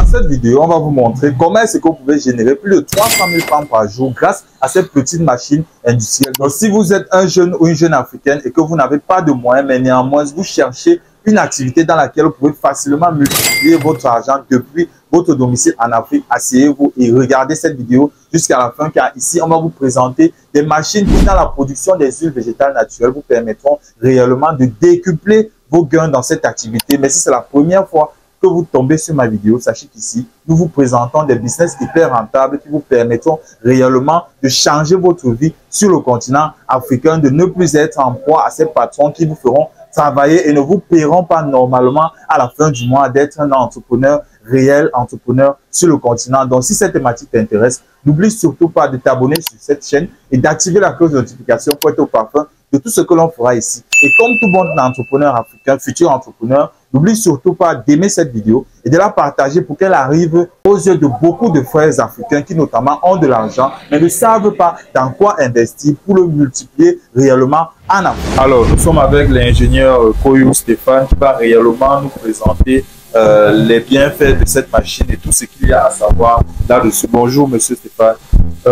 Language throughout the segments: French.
cette vidéo, on va vous montrer comment est-ce que vous pouvez générer plus de 300 000 francs par jour grâce à cette petite machine industrielle. Donc, si vous êtes un jeune ou une jeune africaine et que vous n'avez pas de moyens, mais néanmoins, vous cherchez une activité dans laquelle vous pouvez facilement multiplier votre argent depuis votre domicile en Afrique, asseyez-vous et regardez cette vidéo jusqu'à la fin, car ici, on va vous présenter des machines qui, dans la production des huiles végétales naturelles, vous permettront réellement de décupler vos gains dans cette activité. Mais si c'est la première fois que vous tombez sur ma vidéo, sachez qu'ici, nous vous présentons des business hyper rentables qui vous permettront réellement de changer votre vie sur le continent africain, de ne plus être en proie à ces patrons qui vous feront travailler et ne vous paieront pas normalement à la fin du mois, d'être un entrepreneur réel, entrepreneur sur le continent. Donc, si cette thématique t'intéresse, n'oublie surtout pas de t'abonner sur cette chaîne et d'activer la cloche de notification pour être au parfum de tout ce que l'on fera ici. Et comme tout bon entrepreneur africain, futur entrepreneur, n'oublie surtout pas d'aimer cette vidéo et de la partager pour qu'elle arrive aux yeux de beaucoup de frères africains qui notamment ont de l'argent, mais ne savent pas dans quoi investir pour le multiplier réellement en Afrique. Alors, nous sommes avec l'ingénieur Koyou Stéphane qui va réellement nous présenter les bienfaits de cette machine et tout ce qu'il y a à savoir là-dessus. Bonjour, monsieur Stéphane.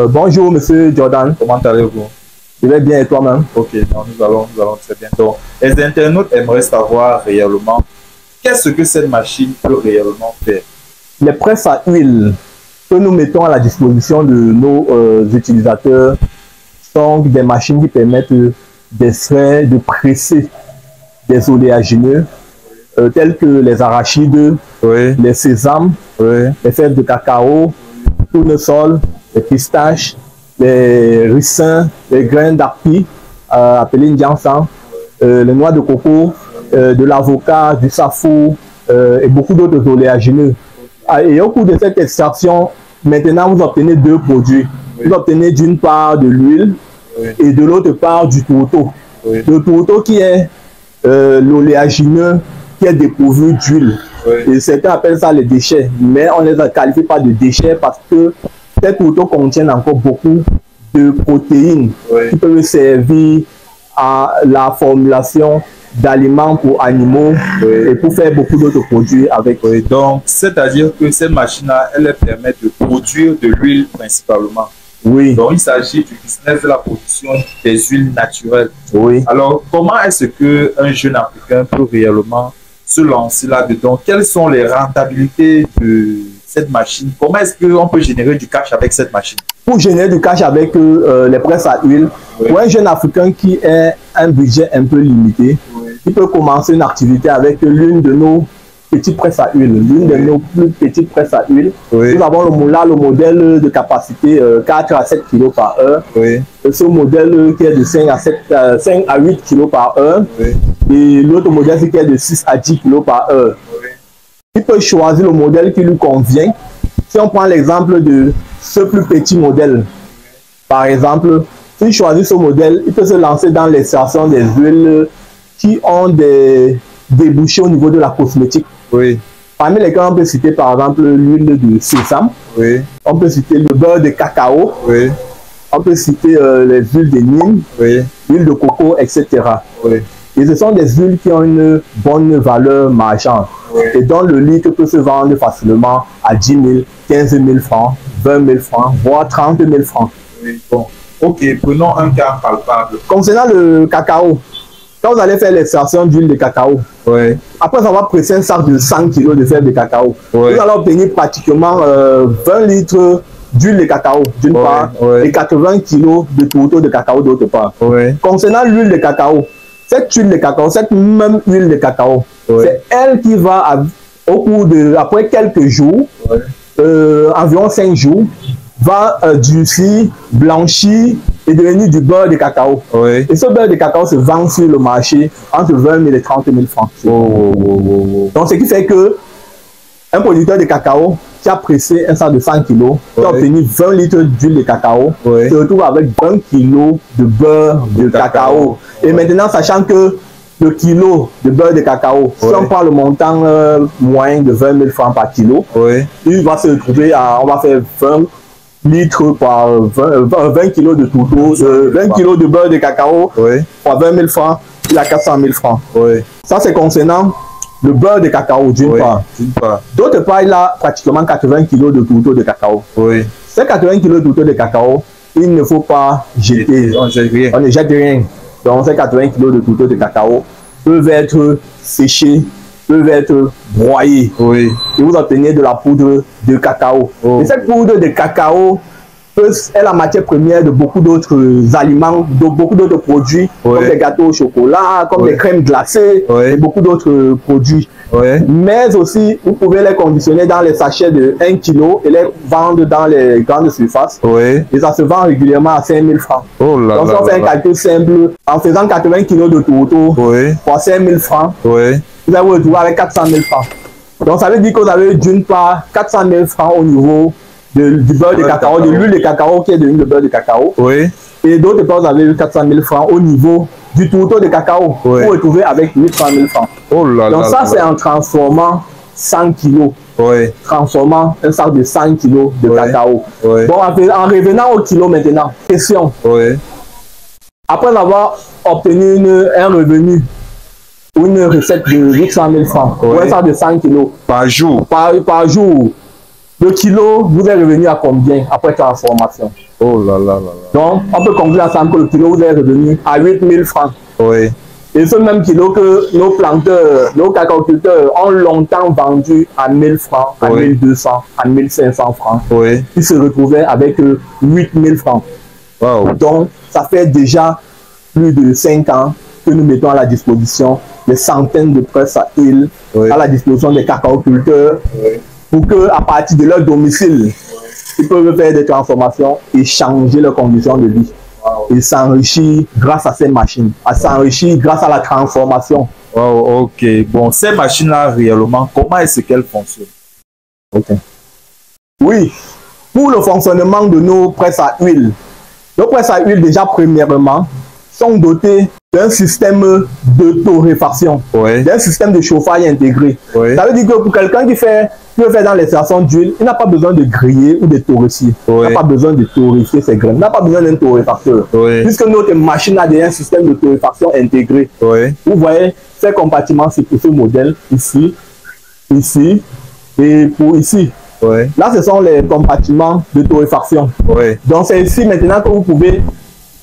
Bonjour, monsieur Jordan. Comment allez-vous? Je vais bien et toi-même? Ok, non, nous allons très bien. Donc, les internautes aimeraient savoir réellement qu'est-ce que cette machine peut réellement faire. Les presses à huile que nous mettons à la disposition de nos utilisateurs sont des machines qui permettent d'extraire, de presser des oléagineux tels que les arachides, oui, les sésames, oui, les fèves de cacao, tournesol, les pistaches, les ricins, les graines d'api, appelés ndiansan, les noix de coco, de l'avocat, du safou et beaucoup d'autres oléagineux. Et au cours de cette extraction, maintenant vous obtenez deux produits. Oui. Vous obtenez d'une part de l'huile, oui, et de l'autre part du tourteau. Oui. Le tourteau qui est l'oléagineux qui est dépourvu d'huile. Oui. Et certains appellent ça les déchets, mais on ne les qualifie pas de déchets parce que ces tourteaux contiennent encore beaucoup de protéines, oui, qui peuvent servir à la formulation d'aliments pour animaux, oui, et pour faire beaucoup d'autres produits avec. Oui. Donc, c'est-à-dire que ces machines-là, elles permettent de produire de l'huile principalement. Oui. Donc, il s'agit du business de la production des huiles naturelles. Oui. Alors, comment est-ce qu'un jeune Africain peut réellement se lancer là-dedans? Quelles sont les rentabilités de cette machine? Comment est-ce qu'on peut générer du cash avec cette machine? Pour générer du cash avec les presses à huile, oui, pour un jeune Africain qui a un budget un peu limité, oui, il peut commencer une activité avec l'une de nos petites presses à huile, l'une de nos plus petites presses à huile. Oui. Nous avons là le modèle de capacité 4 à 7 kg par heure. Oui. Ce modèle qui est de 5 à 8 kg par heure. Oui. Et l'autre modèle qui est de 6 à 10 kg par heure. Oui. Il peut choisir le modèle qui lui convient. Si on prend l'exemple de ce plus petit modèle, par exemple, s'il choisit ce modèle, il peut se lancer dans l'extraction des huiles qui ont des débouchés au niveau de la cosmétique. Oui. Parmi lesquels on peut citer par exemple l'huile de sésame, oui, on peut citer le beurre de cacao, oui, on peut citer les huiles de nîmes, oui, l'huile de coco, etc. Oui. Et ce sont des huiles qui ont une bonne valeur marchande, oui, et dont le litre peut se vendre facilement à 10 000, 15 000 francs, 20 000 francs, voire 30 000 francs. Oui. Bon. Ok, prenons un cas palpable. Concernant le cacao, quand vous allez faire l'extraction d'huile de cacao, oui, après avoir pressé un sac de 100 kg de fèves de cacao, oui, vous allez obtenir pratiquement 20 litres d'huile de cacao d'une part, oui, et 80 kg de tourteau de cacao d'autre part. Oui. Concernant l'huile de cacao, cette huile de cacao, cette même huile de cacao, oui, c'est elle qui va, au cours de, après quelques jours, oui, environ 5 jours, va durcir, blanchir et devenir du beurre de cacao. Oui. Et ce beurre de cacao se vend sur le marché entre 20 000 et 30 000 francs. Donc, ce qui fait que un producteur de cacao qui a pressé un sac de 100 kg, oui, qui a obtenu 20 litres d'huile de cacao, oui, se retrouve avec 20 kg de beurre de cacao. Et maintenant, sachant que le kilo de beurre de cacao, oui, si on prend le montant moyen de 20 000 francs par kilo, oui, il va se retrouver à, on va faire 20 litres par 20 kg de tourteau, 20 kg de beurre de cacao, oui, par 20 000 francs, il a 400 000 francs. Oui. Ça, c'est concernant le beurre de cacao d'une part. D'autre part, il a pratiquement 80 kg de tourteaux de cacao. Oui. Ces 80 kg de tourteaux de cacao, il ne faut pas jeter. On ne jette rien. Donc ces 80 kg de tourteaux de cacao peuvent être séchés, peuvent être broyés. Oui. Et vous obtenez de la poudre de cacao. Et cette poudre de cacao est la matière première de beaucoup d'autres aliments, de beaucoup d'autres produits, comme des gâteaux au chocolat, comme des crèmes glacées, et beaucoup d'autres produits. Mais aussi, vous pouvez les conditionner dans les sachets de 1 kg et les vendre dans les grandes surfaces. Et ça se vend régulièrement à 5 000 francs. Donc, si on fait un calcul simple, en faisant 80 kg de tourteaux pour 5 000 francs, vous allez vous retrouver avec 400 000 francs. Donc, ça veut dire que vous avez d'une part 400 000 francs au niveau du beurre de cacao, de l'huile de cacao qui est devenue le beurre de cacao. Et d'autre part, vous avez eu 400 000 francs au niveau du tourteau de cacao. Vous vous retrouvez avec 800 000 francs. Donc ça, c'est en transformant 100 kilos. Transformant un sac de 100 kilos de cacao. Bon, en revenant au kilo maintenant, question. Après avoir obtenu un revenu ou une recette de 800 000 francs, pour un sac de 100 kilos par jour, par jour, le kilo vous est revenu à combien après transformation? Donc, on peut conclure ensemble que le kilo vous est revenu à 8 000 francs. Et ce même kilo que nos planteurs, nos cacaoculteurs ont longtemps vendu à 1 000 francs, à 1 200, à 1 500 francs. Ils se retrouvaient avec 8 000 francs. Donc, ça fait déjà plus de 5 ans que nous mettons à la disposition des centaines de presses à huile, à la disposition des cacaoculteurs, pour qu'à partir de leur domicile, ils peuvent faire des transformations et changer leurs conditions de vie. Ils s'enrichissent grâce à ces machines, s'enrichissent grâce à la transformation. Ok, bon, ces machines-là, réellement, comment est-ce qu'elles fonctionnent? Oui, pour le fonctionnement de nos presses à huile, nos presses à huile, déjà, premièrement, sont dotées d'un système de torréfaction, d'un système de chauffage intégré. Ça veut dire que pour quelqu'un qui veut faire dans l'extraction d'huile, il n'a pas besoin de griller ou de torréfier. Il n'a pas besoin de torréfier ses graines. Il n'a pas besoin d'un torréfacteur. Puisque notre machine a déjà un système de torréfaction intégré. Vous voyez ces compartiments, c'est pour ce modèle ici, ici et pour ici. Là, ce sont les compartiments de torréfaction. Donc, c'est ici maintenant que vous pouvez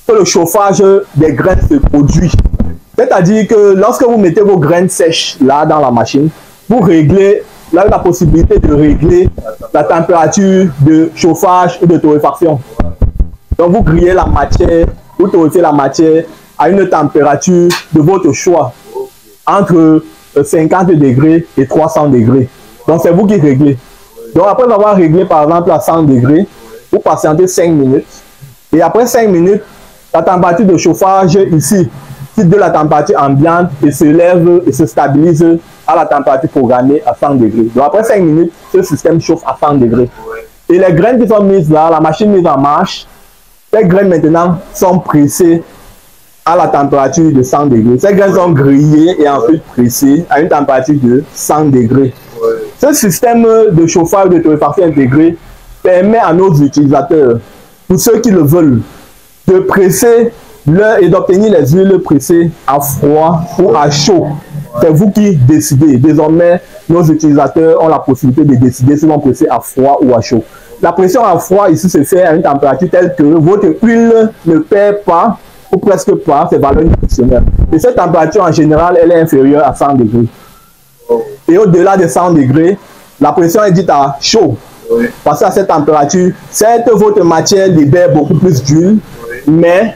que le chauffage des graines se produit. C'est-à-dire que lorsque vous mettez vos graines sèches là dans la machine, vous réglez, vous avez la possibilité de régler la température de chauffage ou de torréfaction. Donc vous grillez la matière, vous torréfiez la matière à une température de votre choix, entre 50 degrés et 300 degrés. Donc c'est vous qui réglez. Donc après avoir réglé par exemple à 100 degrés, vous patientez 5 minutes. Et après 5 minutes, la température de chauffage ici quitte de la température ambiante et se lève et se stabilise à la température programmée à 100 degrés. Donc après 5 minutes, ce système chauffe à 100 degrés. Et les graines qui sont mises là, la machine mise en marche, ces graines maintenant sont pressées à la température de 100 degrés. Ces graines sont grillées et ensuite pressées à une température de 100 degrés. Ce système de chauffage de torréfaction intégré permet à nos utilisateurs, pour ceux qui le veulent, de presser et d'obtenir les huiles pressées à froid ou à chaud. C'est vous qui décidez. Désormais, nos utilisateurs ont la possibilité de décider si vont presser à froid ou à chaud. La pression à froid ici se fait à une température telle que votre huile ne perd pas ou presque pas ses valeurs nutritionnelles. Et cette température en général, elle est inférieure à 100 degrés. Et au-delà de 100 degrés, la pression est dite à chaud. Parce qu'à cette température, certes, votre matière libère beaucoup plus d'huile, mais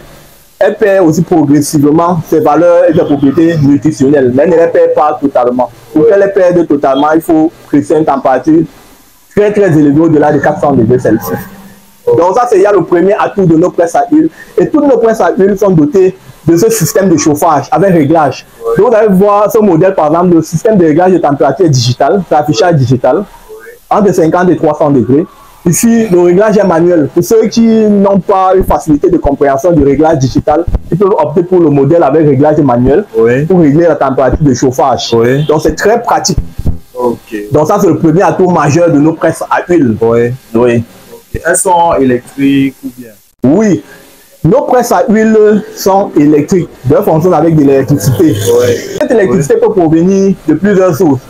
elle perd aussi progressivement ses valeurs et ses propriétés nutritionnelles. Mais elle ne les perd pas totalement. Pour qu'elle les perde totalement, il faut presser une température très élevée au-delà de 400 degrés Celsius. Donc ça, c'est le premier atout de nos presses à huile. Et toutes nos presses à huile sont dotées de ce système de chauffage avec réglage. Donc vous allez voir ce modèle, par exemple, le système de réglage de température digital, c'est affichage digital, entre 50 et 300 degrés. Ici, le réglage est manuel. Pour ceux qui n'ont pas une facilité de compréhension du réglage digital, ils peuvent opter pour le modèle avec réglage manuel pour régler la température de chauffage. Donc c'est très pratique. Donc ça, c'est le premier atout majeur de nos presses à huile. Elles sont électriques ou bien? Oui. Nos presses à huile sont électriques, elles fonctionnent avec de l'électricité. Cette électricité peut provenir de plusieurs sources.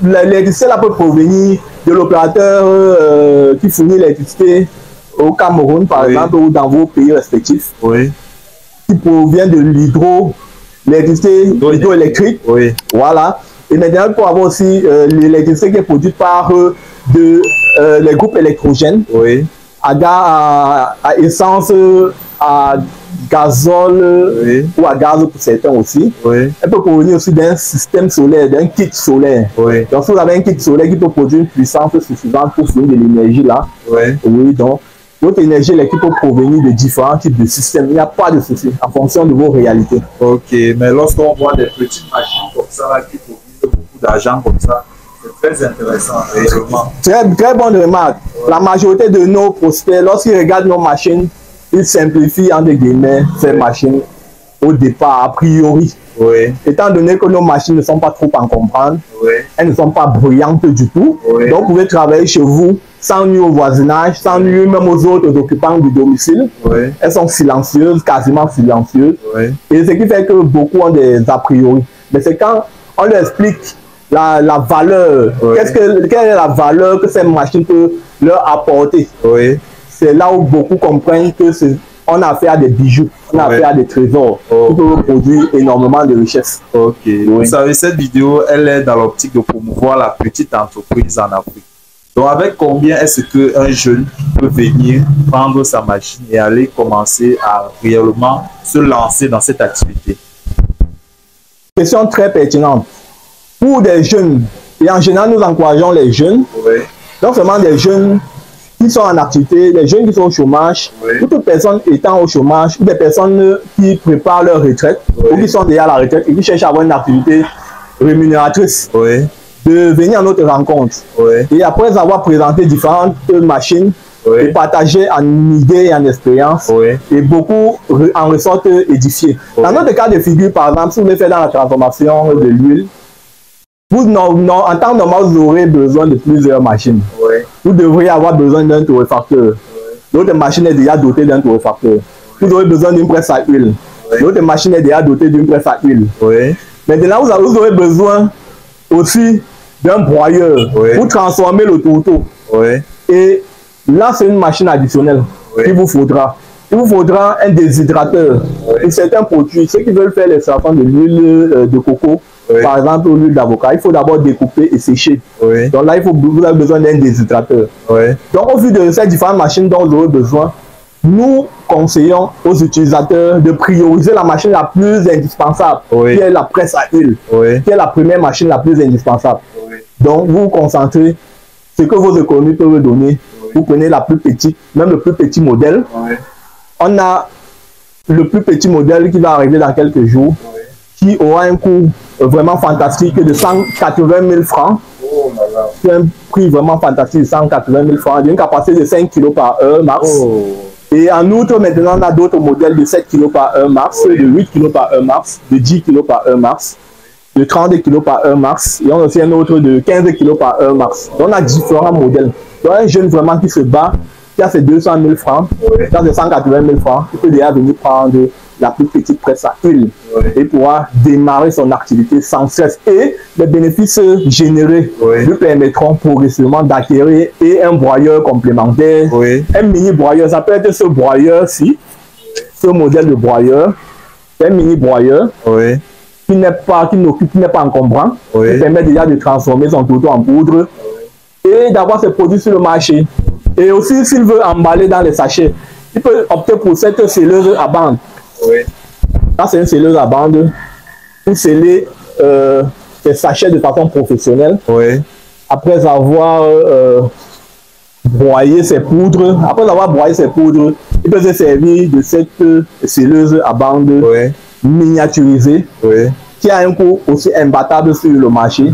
L'électricité peut provenir de l'opérateur qui fournit l'électricité au Cameroun, par exemple, ou dans vos pays respectifs, qui provient de l'électricité hydroélectrique. Voilà. Et maintenant, il faut avoir aussi l'électricité qui est produite par les groupes électrogènes. À essence, à gazole ou à gaz pour certains aussi. Elle peut provenir aussi d'un système solaire, d'un kit solaire. Donc, si vous avez un kit solaire qui peut produire une puissance suffisante pour fournir de l'énergie là, donc votre énergie électrique peut provenir de différents types de systèmes. Il n'y a pas de souci en fonction de vos réalités. Ok, mais lorsqu'on voit des petites machines comme ça là, qui produisent beaucoup d'argent comme ça, c'est très intéressant, réellement. Très bonne remarque. La majorité de nos prospects, lorsqu'ils regardent nos machines, ils simplifient entre guillemets ces machines au départ, a priori. Étant donné que nos machines ne sont pas trop encombrantes, elles ne sont pas bruyantes du tout. Donc vous pouvez travailler chez vous sans nuire au voisinage, sans nuire même aux autres occupants du domicile. Elles sont silencieuses, quasiment silencieuses. Et ce qui fait que beaucoup ont des a priori. Mais c'est quand on leur explique la valeur, quelle est la valeur que ces machines peuvent leur apporter. C'est là où beaucoup comprennent que on a affaire à des bijoux, on a affaire à des trésors qui peuvent produire énormément de richesses. Vous savez, cette vidéo, elle est dans l'optique de promouvoir la petite entreprise en Afrique. Donc, avec combien est-ce qu'un jeune peut venir prendre sa machine et aller commencer à réellement se lancer dans cette activité? Question très pertinente. Pour des jeunes, et en général, nous encourageons les jeunes, non seulement des jeunes qui sont en activité, les jeunes qui sont au chômage, ou toute personne étant au chômage, ou des personnes qui préparent leur retraite, ou qui sont déjà à la retraite et qui cherchent à avoir une activité rémunératrice, de venir à notre rencontre. Et après avoir présenté différentes machines, et partager en idées et en expérience, et beaucoup en ressortent édifiés. Dans notre cas de figure, par exemple, si vous voulez faire dans la transformation de l'huile, en temps normal, vous aurez besoin de plusieurs machines. Vous devriez avoir besoin d'un torréfacteur. L'autre machine est déjà dotée d'un torréfacteur. Vous aurez besoin d'une presse à huile. L'autre machine est déjà dotée d'une presse à huile. Maintenant, vous aurez besoin aussi d'un broyeur pour transformer le tourteau. Et là, c'est une machine additionnelle qu'il vous faudra. Il vous faudra un déshydrateur. Pour certains produits, ceux qui veulent faire l'extraction de l'huile de coco, par exemple l'huile d'avocat, il faut d'abord découper et sécher. Donc là, vous avez besoin d'un déshydrateur. Donc au vu de ces différentes machines dont vous aurez besoin, nous conseillons aux utilisateurs de prioriser la machine la plus indispensable, qui est la presse à huile, qui est la première machine la plus indispensable. Donc vous vous concentrez, ce que vos économies peuvent donner, vous prenez la plus petite, même le plus petit modèle. On a le plus petit modèle qui va arriver dans quelques jours, qui aura un coût vraiment fantastique de 180 000 francs. C'est un prix vraiment fantastique de 180 000 francs, d'une capacité de 5 kg par heure max. Et en outre, maintenant, on a d'autres modèles de 7 kg par heure max, de 8 kg par heure max, de 10 kg par heure max, de 30 kg par heure max. Et on a aussi un autre de 15 kg par heure max. Donc, on a différents modèles. Donc, un jeune vraiment qui se bat, qui a ses 200 000 francs, qui a ses 180 000 francs, il peut déjà venir prendre la plus petite presse à huile et pouvoir démarrer son activité sans stress. Et les bénéfices générés lui permettront progressivement d'acquérir et un broyeur complémentaire, un mini broyeur. Ça peut être ce broyeur-ci, ce modèle de broyeur, un mini broyeur qui n'est pas encombrant, qui permet déjà de transformer son tourteau en poudre et d'avoir ses produits sur le marché. Et aussi, s'il veut emballer dans les sachets, il peut opter pour cette scelleuse à bande. Là, c'est une scelleuse à bande pour sceller ses sachets de façon professionnelle. Après avoir broyé ses poudres, il peut se servir de cette scelleuse à bande miniaturisée qui a un coût aussi imbattable sur le marché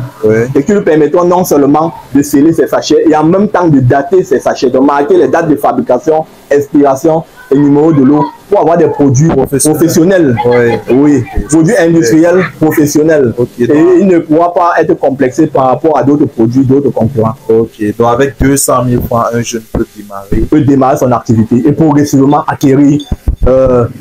et qui lui permettront non seulement de sceller ses sachets et en même temps de dater ses sachets, de marquer les dates de fabrication, expiration et numéro de l'eau pour avoir des produits professionnels. Produits industriels professionnels. Et il ne pourra pas être complexé par rapport à d'autres produits, d'autres concurrents. Donc avec 200 000 francs, un jeune peut démarrer son activité et progressivement acquérir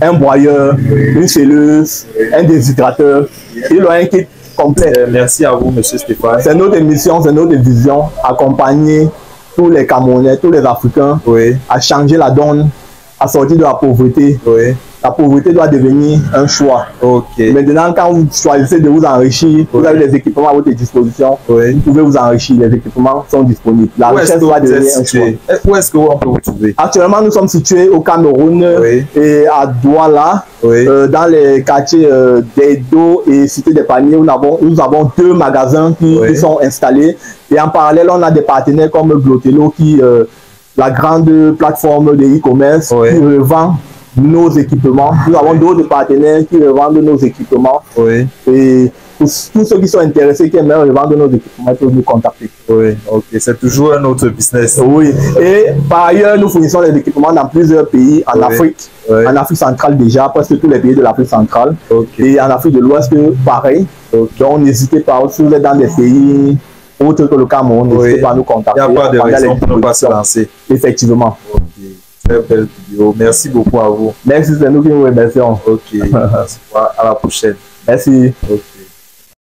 un broyeur, une selleuse, un déshydrateur. Ils ont un kit complet. Merci à vous, monsieur Stéphane. C'est notre mission, c'est notre vision, accompagner tous les Camerounais, tous les Africains à changer la donne, à sortir de la pauvreté. La pauvreté doit devenir un choix. Maintenant, quand vous choisissez de vous enrichir, vous avez les équipements à votre disposition. Vous pouvez vous enrichir. Les équipements sont disponibles. La richesse doit devenir un choix. Où est-ce qu'on peut vous trouver? Actuellement, nous sommes situés au Cameroun et à Douala, dans les quartiers d'Edo et Cité des Paniers. Nous avons 2 magasins qui sont installés. Et en parallèle, on a des partenaires comme Glotello, la grande plateforme de e-commerce, qui revend nos équipements. Nous avons d'autres partenaires qui revendent nos équipements. Et pour tous ceux qui sont intéressés, qui aimeraient revendre nos équipements, ils peuvent nous contacter. C'est toujours un autre business. Et par ailleurs, nous fournissons des équipements dans plusieurs pays, en Afrique, en Afrique centrale déjà, presque tous les pays de l'Afrique centrale. Et en Afrique de l'Ouest, pareil. Donc n'hésitez pas, si vous êtes dans des pays autres que le Cameroun, n'hésitez pas à nous contacter. Il n'y a pas de raison pour ne pas se lancer. Effectivement. Très belle vidéo. Merci beaucoup à vous. Merci, c'est nous qui vous remercions. À la prochaine. Merci.